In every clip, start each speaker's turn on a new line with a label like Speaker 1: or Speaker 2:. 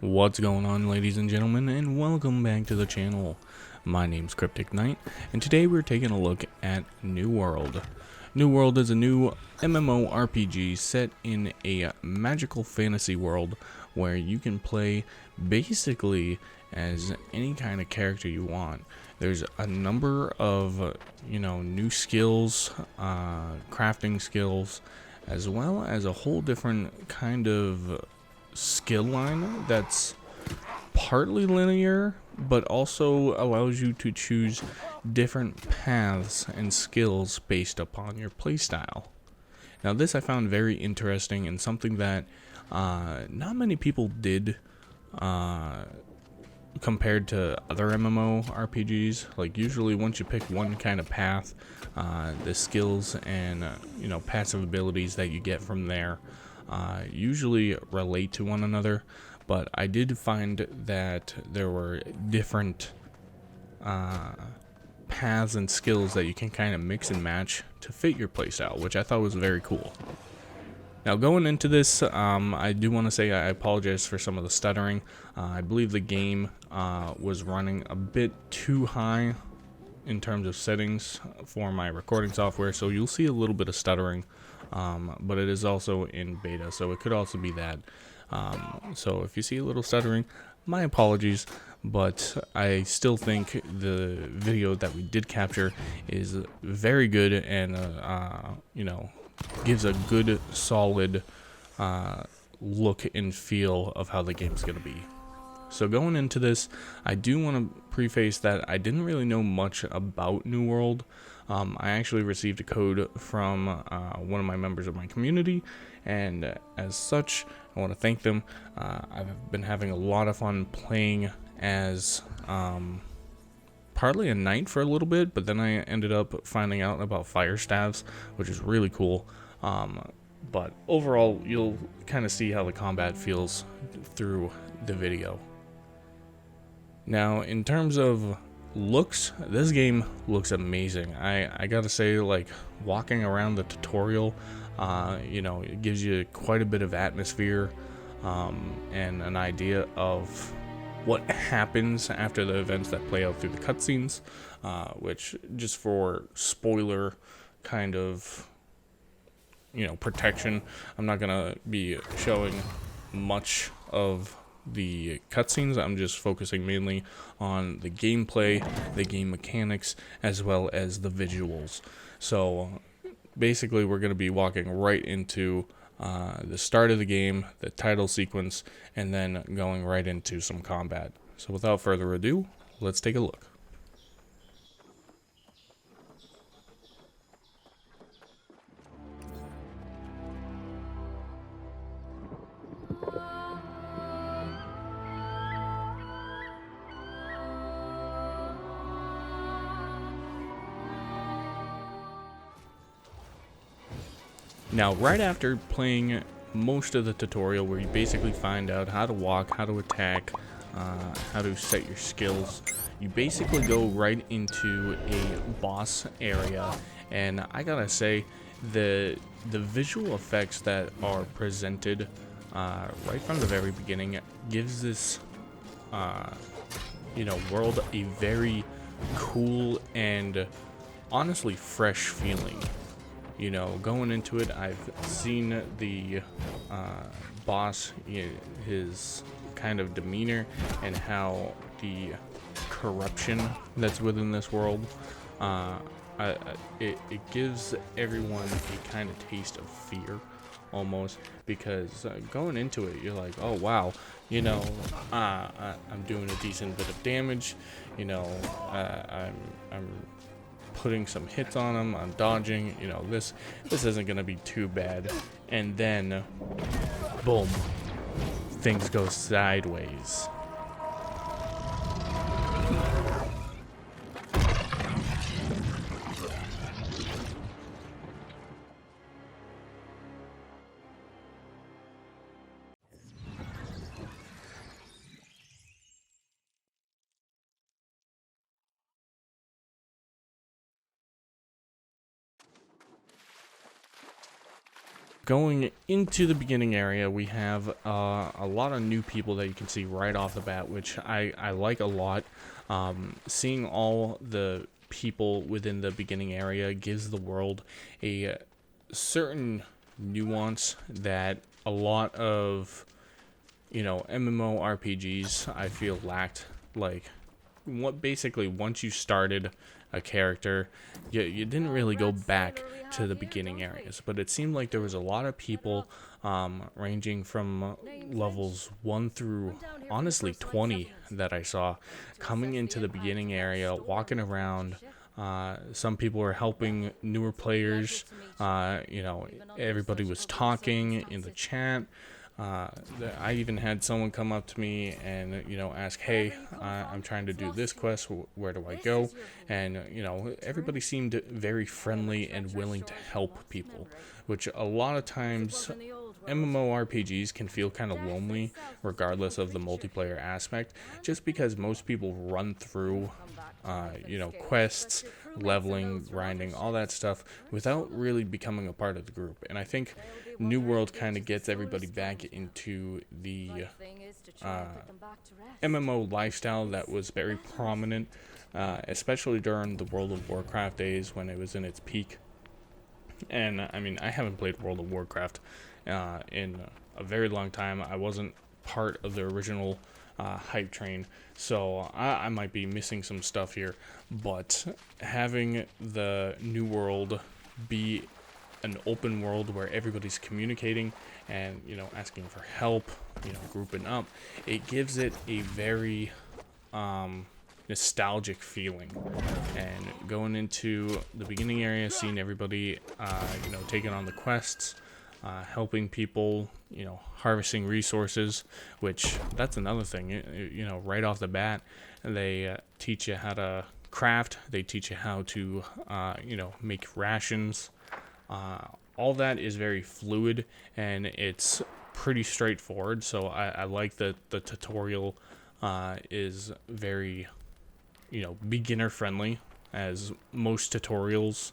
Speaker 1: What's going on, ladies and gentlemen, and welcome back to the channel. My name's Kryptech, and today we're taking a look at New World. New World is a new MMORPG set in a magical fantasy world where you can play basically as any kind of character you want. There's a number of, new skills, crafting skills, as well as a whole different kind of skill line that's partly linear, but also allows you to choose different paths and skills based upon your playstyle. Now, this I found very interesting and something that not many people did compared to other MMORPGs. Like, usually once you pick one kind of path, the skills and passive abilities that you get from there usually relate to one another, but I did find that there were different paths and skills that you can kind of mix and match to fit your playstyle, which I thought was very cool. Now, going into this, I do want to say I apologize for some of the stuttering. I believe the game was running a bit too high in terms of settings for my recording software, so you'll see a little bit of stuttering, but it is also in beta, so it could also be that. So if you see a little stuttering, my apologies, but I still think the video that we did capture is very good and, gives a good, solid look and feel of how the game's going to be. So going into this, I do want to preface that I didn't really know much about New World. I actually received a code from one of my members of my community, and as such, I want to thank them. I've been having a lot of fun playing as partly a knight for a little bit, but then I ended up finding out about fire staves, which is really cool. But overall, you'll kind of see how the combat feels through the video. Now, in terms of looks, this game looks amazing. I gotta say, like, walking around the tutorial, it gives you quite a bit of atmosphere and an idea of what happens after the events that play out through the cutscenes, which, just for spoiler kind of protection, I'm not gonna be showing much of the cutscenes. I'm just focusing mainly on the gameplay, the game mechanics, as well as the visuals. So basically, we're going to be walking right into the start of the game, the title sequence, and then going right into some combat. So without further ado, let's take a look. Now, right after playing most of the tutorial, where you basically find out how to walk, how to attack, how to set your skills, you basically go right into a boss area, and I gotta say, the visual effects that are presented right from the very beginning gives this world a very cool and honestly fresh feeling. Going into it, I've seen the boss, his kind of demeanor, and how the corruption that's within this world, it gives everyone a kind of taste of fear, almost, because going into it, you're like, oh wow, I'm doing a decent bit of damage, I'm putting some hits on him, I'm dodging, this isn't gonna be too bad. And then boom, things go sideways. Going into the beginning area, we have a lot of new people that you can see right off the bat, which I like a lot. Seeing all the people within the beginning area gives the world a certain nuance that a lot of, MMORPGs I feel lacked. Like, basically once you started a character, you didn't really go back to the beginning areas, but it seemed like there was a lot of people ranging from levels 1 through honestly 20 that I saw coming into the beginning area, walking around. Some people were helping newer players. Everybody was talking in the chat. I even had someone come up to me and, ask, hey, I'm trying to do this quest, where do I go? And, everybody seemed very friendly and willing to help people, which a lot of times MMORPGs can feel kind of lonely, regardless of the multiplayer aspect, just because most people run through, quests, leveling, grinding, all that stuff, without really becoming a part of the group. And I think New World kind of gets everybody back into the MMO lifestyle that was very prominent, especially during the World of Warcraft days when it was in its peak. And I mean, I haven't played World of Warcraft in a very long time. I wasn't part of the original hype train, so I might be missing some stuff here. But having the New World be an open world where everybody's communicating and, asking for help, grouping up, it gives it a very nostalgic feeling. And going into the beginning area, seeing everybody, taking on the quests, helping people, harvesting resources, which that's another thing, right off the bat, they teach you how to craft, they teach you how to, make rations. All that is very fluid and it's pretty straightforward. So I like that the tutorial is very, beginner friendly, as most tutorials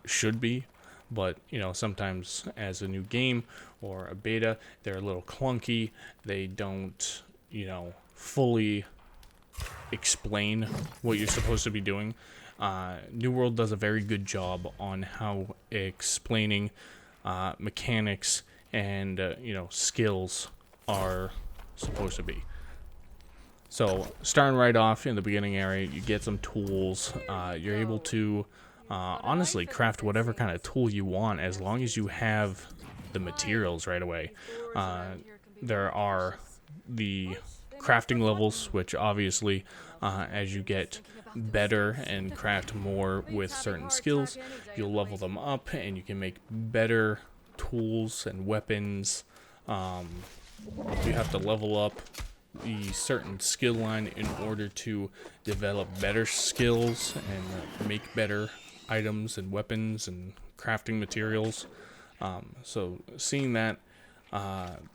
Speaker 1: should be. But, sometimes as a new game or a beta, they're a little clunky. They don't, fully explain what you're supposed to be doing. New World does a very good job on how explaining mechanics and, skills are supposed to be. So, starting right off in the beginning area, you get some tools. You're able to honestly craft whatever kind of tool you want as long as you have the materials right away. There are the crafting levels, which obviously as you get better and craft more with certain skills, you'll level them up and you can make better tools and weapons. You have to level up the certain skill line in order to develop better skills and make better items and weapons and crafting materials. So seeing that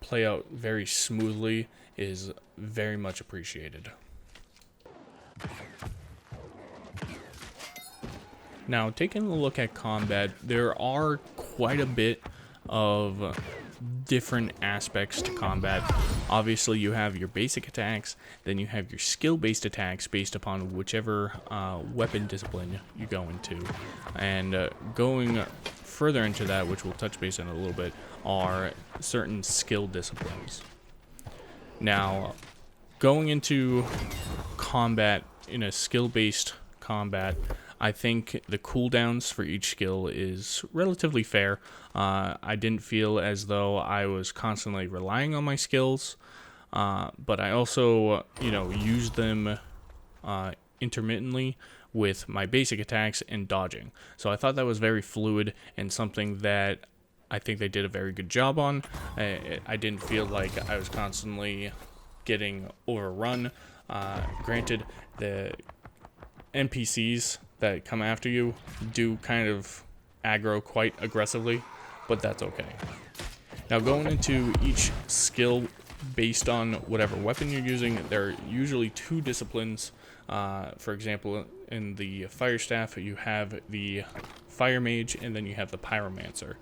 Speaker 1: play out very smoothly is very much appreciated. Now, taking a look at combat, there are quite a bit of different aspects to combat. Obviously, you have your basic attacks, then you have your skill-based attacks based upon whichever weapon discipline you go into. And going further into that, which we'll touch base on a little bit, are certain skill disciplines. Now, going into combat in a skill-based combat, I think the cooldowns for each skill is relatively fair. I didn't feel as though I was constantly relying on my skills, but I also, used them intermittently with my basic attacks and dodging. So I thought that was very fluid and something that I think they did a very good job on. I didn't feel like I was constantly getting overrun. Granted, the NPCs that come after you do kind of aggro quite aggressively, but that's okay. Now, going into each skill based on whatever weapon you're using, there are usually two disciplines. For example, in the fire staff, you have the fire mage and then you have the pyromancer.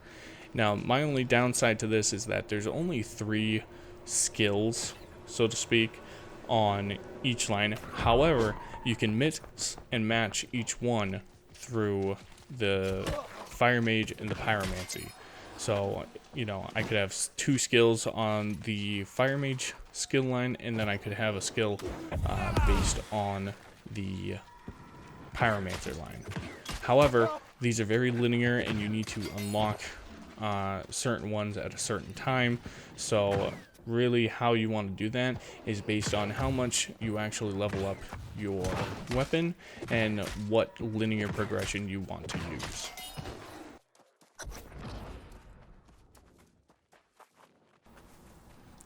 Speaker 1: Now, my only downside to this is that there's only 3 skills, so to speak, on each line. However, you can mix and match each one through the Fire Mage and the Pyromancy. So, you know, I could have 2 skills on the Fire Mage skill line, and then I could have a skill based on the Pyromancer line. However, these are very linear, and you need to unlock certain ones at a certain time. So really how you want to do that is based on how much you actually level up your weapon and what linear progression you want to use.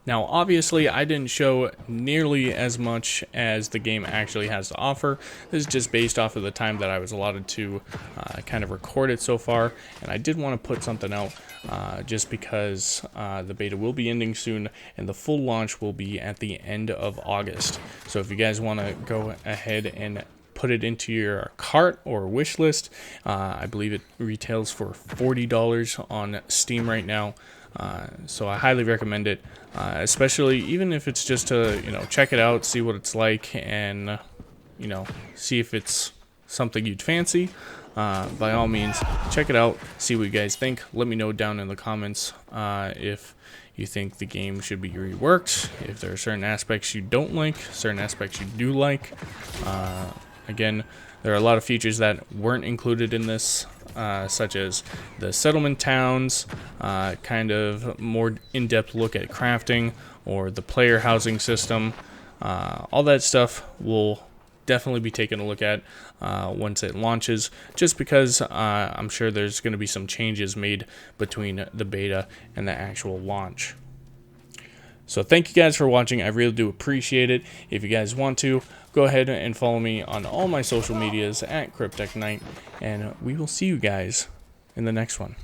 Speaker 1: Now, obviously, I didn't show nearly as much as the game actually has to offer. This is just based off of the time that I was allotted to kind of record it so far. And I did want to put something out just because the beta will be ending soon and the full launch will be at the end of August. So if you guys want to go ahead and put it into your cart or wish list, I believe it retails for $40 on Steam right now. So I highly recommend it, especially even if it's just to, you know, check it out, see what it's like, and, you know, see if it's something you'd fancy. By all means, check it out, see what you guys think. Let me know down in the comments if you think the game should be reworked, if there are certain aspects you don't like, certain aspects you do like. Again, there are a lot of features that weren't included in this, such as the settlement towns, kind of more in-depth look at crafting, or the player housing system. All that stuff will definitely be taken a look at once it launches, just because I'm sure there's going to be some changes made between the beta and the actual launch. So thank you guys for watching. I really do appreciate it. If you guys want to, go ahead and follow me on all my social medias at Kryptech Knight, and we will see you guys in the next one.